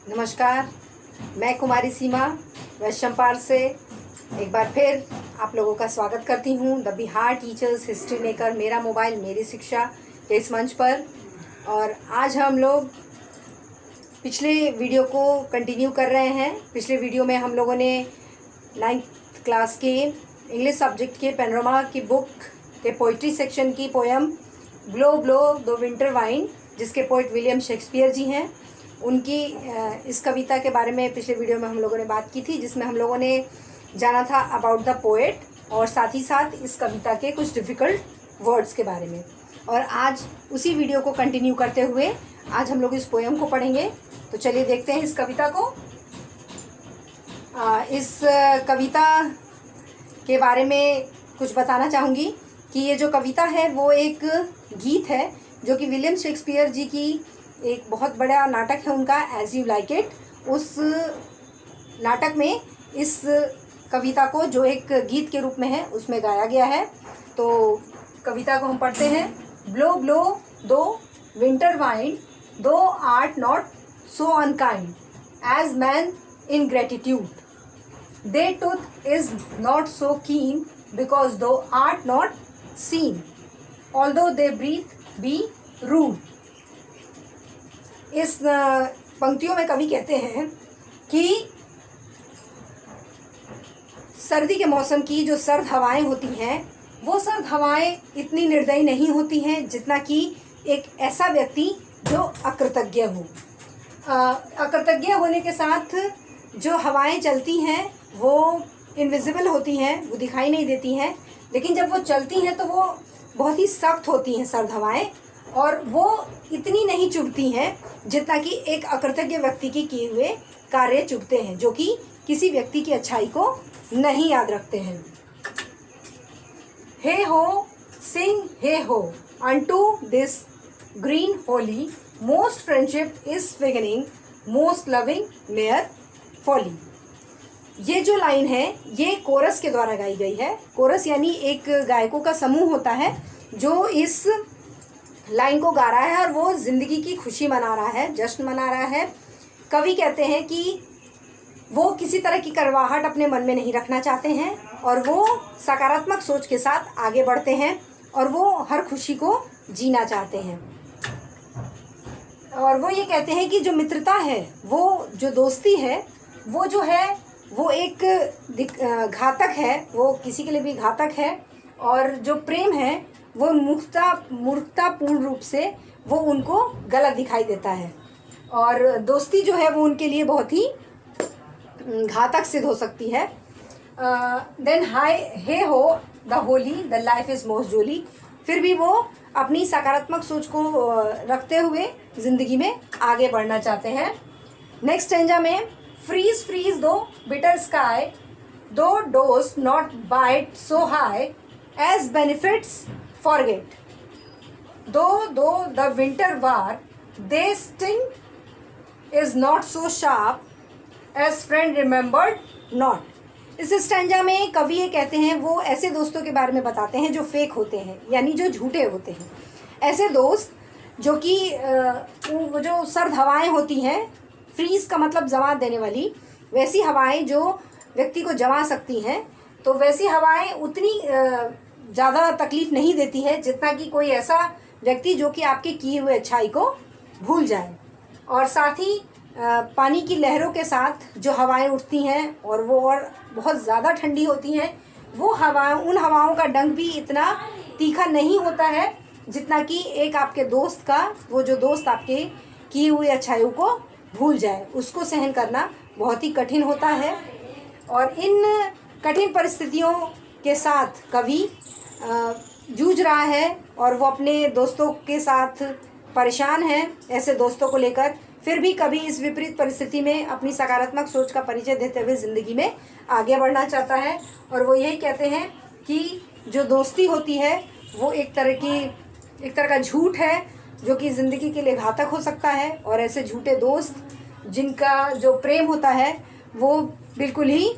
नमस्कार, मैं कुमारी सीमा वेस्ट चंपार से एक बार फिर आप लोगों का स्वागत करती हूँ the Bihar teachers history maker मेरा मोबाइल मेरी शिक्षा के इस मंच पर। और आज हम लोग पिछले वीडियो को कंटिन्यू कर रहे हैं। पिछले वीडियो में हम लोगों ने 9th क्लास के इंग्लिश सब्जेक्ट के पैनोरमा की बुक के पोइट्री सेक्शन की poem blow blow the winter wine, जिसके पोइट विलियम शेक्सपियर जी हैं, उनकी इस कविता के बारे में पिछले वीडियो में हम लोगों ने बात की थी, जिसमें हम लोगों ने जाना था अबाउट द पोएट और साथ ही साथ इस कविता के कुछ डिफ़िकल्ट वर्ड्स के बारे में। और आज उसी वीडियो को कंटिन्यू करते हुए आज हम लोग इस पोएम को पढ़ेंगे। तो चलिए देखते हैं इस कविता को। इस कविता के बारे में कुछ बताना चाहूँगी कि ये जो कविता है वो एक गीत है जो कि विलियम शेक्सपियर जी की एक बहुत बड़ा नाटक है उनका एज़ यू लाइक इट। उस नाटक में इस कविता को जो एक गीत के रूप में है उसमें गाया गया है। तो कविता को हम पढ़ते हैं। Blow blow thou winter wind thou art not so unkind as man ingratitude thy tooth is not so keen because thou art not seen although thy breath be rude. इस पंक्तियों में कवि कहते हैं कि सर्दी के मौसम की जो सर्द हवाएं होती हैं वो सर्द हवाएं इतनी निर्दयी नहीं होती हैं जितना कि एक ऐसा व्यक्ति जो अकृतज्ञ हो। अकृतज्ञ होने के साथ जो हवाएं चलती हैं वो इनविजिबल होती हैं, वो दिखाई नहीं देती हैं, लेकिन जब वो चलती हैं तो वो बहुत ही सख्त होती हैं सर्द हवाएं, और वो इतनी नहीं चुभती हैं जितना कि एक अकृतज्ञ व्यक्ति के किए हुए कार्य चुभते हैं, जो कि किसी व्यक्ति की अच्छाई को नहीं याद रखते हैं। हे हो sing heigh ho unto this green holly most friendship is beginning most loving mere folly. ये जो लाइन है ये कोरस के द्वारा गाई गई है। कोरस यानी एक गायकों का समूह होता है जो इस लाइन को गा रहा है और वो ज़िंदगी की खुशी मना रहा है, जश्न मना रहा है। कवि कहते हैं कि वो किसी तरह की कड़वाहट अपने मन में नहीं रखना चाहते हैं और वो सकारात्मक सोच के साथ आगे बढ़ते हैं और वो हर खुशी को जीना चाहते हैं। और वो ये कहते हैं कि जो मित्रता है, वो जो दोस्ती है, वो जो है वो एक घातक है, वो किसी के लिए भी घातक है। और जो प्रेम है वो मूर्खतापूर्ण रूप से वो उनको गलत दिखाई देता है, और दोस्ती जो है वो उनके लिए बहुत ही घातक सिद्ध हो सकती है। Then heigh hey ho the holly the life is most jolly. फिर भी वो अपनी सकारात्मक सोच को रखते हुए ज़िंदगी में आगे बढ़ना चाहते हैं। नेक्स्ट स्टेंजा में freeze freeze thou bitter sky thou dost not bite so high as benefits forget though the winter war they sting is not so sharp as friend remembered not। इस स्टैंजा में कवि ये कहते हैं, वो ऐसे दोस्तों के बारे में बताते हैं जो फेक होते हैं, यानी जो झूठे होते हैं। ऐसे दोस्त जो कि वो जो सर्द हवाएं होती हैं, फ्रीज का मतलब जमा देने वाली, वैसी हवाएं जो व्यक्ति को जमा सकती हैं, तो वैसी हवाएं उतनी ज़्यादा तकलीफ़ नहीं देती है जितना कि कोई ऐसा व्यक्ति जो कि आपके किए हुए अच्छाई को भूल जाए। और साथ ही पानी की लहरों के साथ जो हवाएं उठती हैं और वो और बहुत ज़्यादा ठंडी होती हैं, वो उन हवाओं का डंक भी इतना तीखा नहीं होता है जितना कि एक आपके दोस्त का, वो जो दोस्त आपके किए हुए अच्छाइयों को भूल जाए, उसको सहन करना बहुत ही कठिन होता है। और इन कठिन परिस्थितियों के साथ कवि जूझ रहा है और वो अपने दोस्तों के साथ परेशान है ऐसे दोस्तों को लेकर। फिर भी कभी इस विपरीत परिस्थिति में अपनी सकारात्मक सोच का परिचय देते हुए ज़िंदगी में आगे बढ़ना चाहता है। और वो यही कहते हैं कि जो दोस्ती होती है वो एक तरह का झूठ है जो कि ज़िंदगी के लिए घातक हो सकता है। और ऐसे झूठे दोस्त जिनका जो प्रेम होता है वो बिल्कुल ही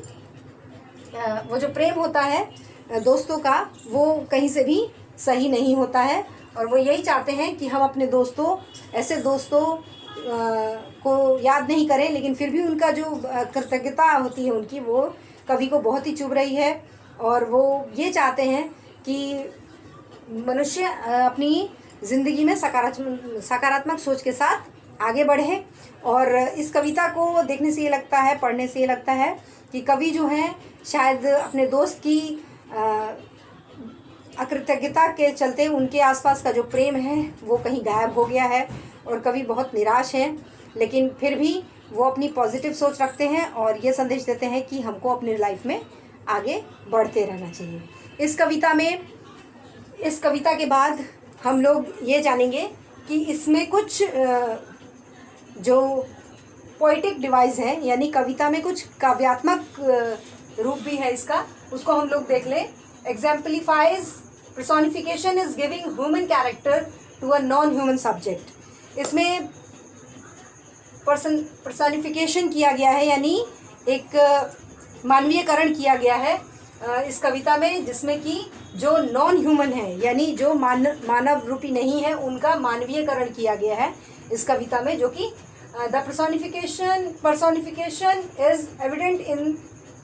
वो जो प्रेम होता है दोस्तों का, वो कहीं से भी सही नहीं होता है। और वो यही चाहते हैं कि हम अपने दोस्तों, ऐसे दोस्तों को याद नहीं करें, लेकिन फिर भी उनका जो कृतज्ञता होती है उनकी, वो कवि को बहुत ही चुभ रही है। और वो ये चाहते हैं कि मनुष्य अपनी ज़िंदगी में सकारात्मक सोच के साथ आगे बढ़े। और इस कविता को देखने से ये लगता है, पढ़ने से ये लगता है कि कवि जो हैं शायद अपने दोस्त की अकृतज्ञता के चलते उनके आसपास का जो प्रेम है वो कहीं गायब हो गया है, और कवि बहुत निराश हैं। लेकिन फिर भी वो अपनी पॉजिटिव सोच रखते हैं और ये संदेश देते हैं कि हमको अपनी लाइफ में आगे बढ़ते रहना चाहिए। इस कविता के बाद हम लोग ये जानेंगे कि इसमें कुछ जो पोइटिक डिवाइस है, यानी कविता में कुछ काव्यात्मक रूप भी है इसका, उसको हम लोग देख लें। एग्जाम्पलीफाइज personification is giving human character to a non-human subject। इसमें पर्सनिफिकेशन किया गया है, यानी एक मानवीयकरण किया गया है इस कविता में, जिसमें कि जो नॉन ह्यूमन है, यानी जो मानव रूपी नहीं है, उनका मानवीयकरण किया गया है इस कविता में। जो कि the personification is evident in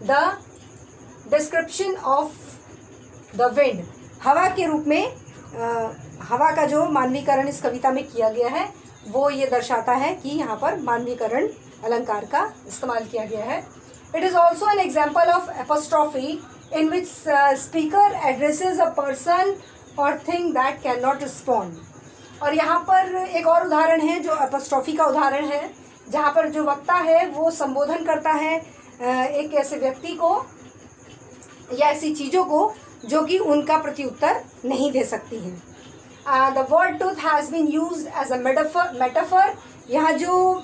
the description of the wind। हवा के रूप में हवा का जो मानवीकरण इस कविता में किया गया है वो ये दर्शाता है कि यहाँ पर मानवीकरण अलंकार का इस्तेमाल किया गया है। It is also an example of apostrophe in which speaker addresses a person और thing that can not respond. और यहाँ पर एक और उदाहरण है जो एपोस्ट्रॉफी का उदाहरण है, जहाँ पर जो वक्ता है वो संबोधन करता है एक ऐसे व्यक्ति को या ऐसी चीज़ों को जो कि उनका प्रत्युत्तर नहीं दे सकती हैं। The word tooth has been used as a metaphor. यहाँ जो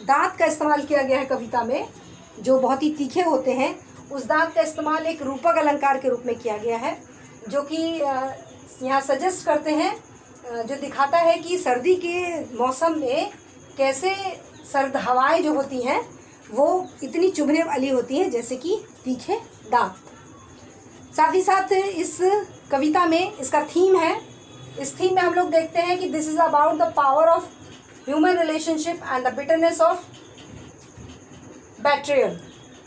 दांत का इस्तेमाल किया गया है कविता में, जो बहुत ही तीखे होते हैं, उस दांत का इस्तेमाल एक रूपक अलंकार के रूप में किया गया है, जो कि यहाँ सजेस्ट करते हैं, जो दिखाता है कि सर्दी के मौसम में कैसे सर्द हवाएं जो होती हैं वो इतनी चुभने वाली होती हैं जैसे कि तीखे दांत। साथ ही साथ इस कविता में इसका थीम है, इस थीम में हम लोग देखते हैं कि this is about the power of human relationship and the bitterness of betrayal.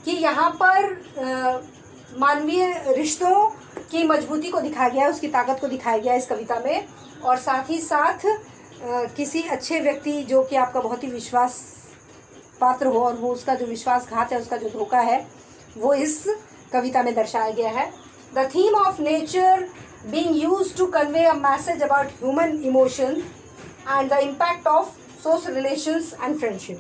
कि यहाँ पर मानवीय रिश्तों की मजबूती को दिखाया गया है, उसकी ताकत को दिखाया गया है इस कविता में। और साथ ही साथ किसी अच्छे व्यक्ति जो कि आपका बहुत ही विश्वास पात्र हो और वो उसका जो विश्वासघात है, उसका जो धोखा है, वो इस कविता में दर्शाया गया है। The theme of nature being used to convey a message about human emotion and the impact of social relations and friendship।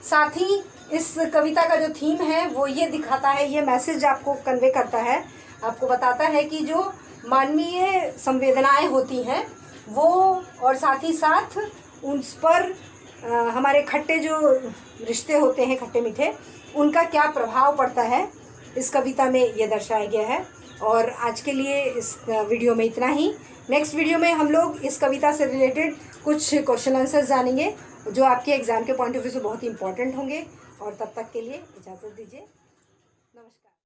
साथ ही इस कविता का जो थीम है वो ये दिखाता है, ये मैसेज आपको कन्वे करता है, आपको बताता है कि जो मानवीय संवेदनाएं होती हैं वो, और साथ ही साथ उन पर हमारे खट्टे जो रिश्ते होते हैं, खट्टे मीठे, उनका क्या प्रभाव पड़ता है, इस कविता में ये दर्शाया गया है। और आज के लिए इस वीडियो में इतना ही। नेक्स्ट वीडियो में हम लोग इस कविता से रिलेटेड कुछ क्वेश्चन आंसर्स जानेंगे जो आपके एग्ज़ाम के पॉइंट ऑफ व्यू से बहुत ही इंपॉर्टेंट होंगे। और तब तक के लिए इजाज़त दीजिए।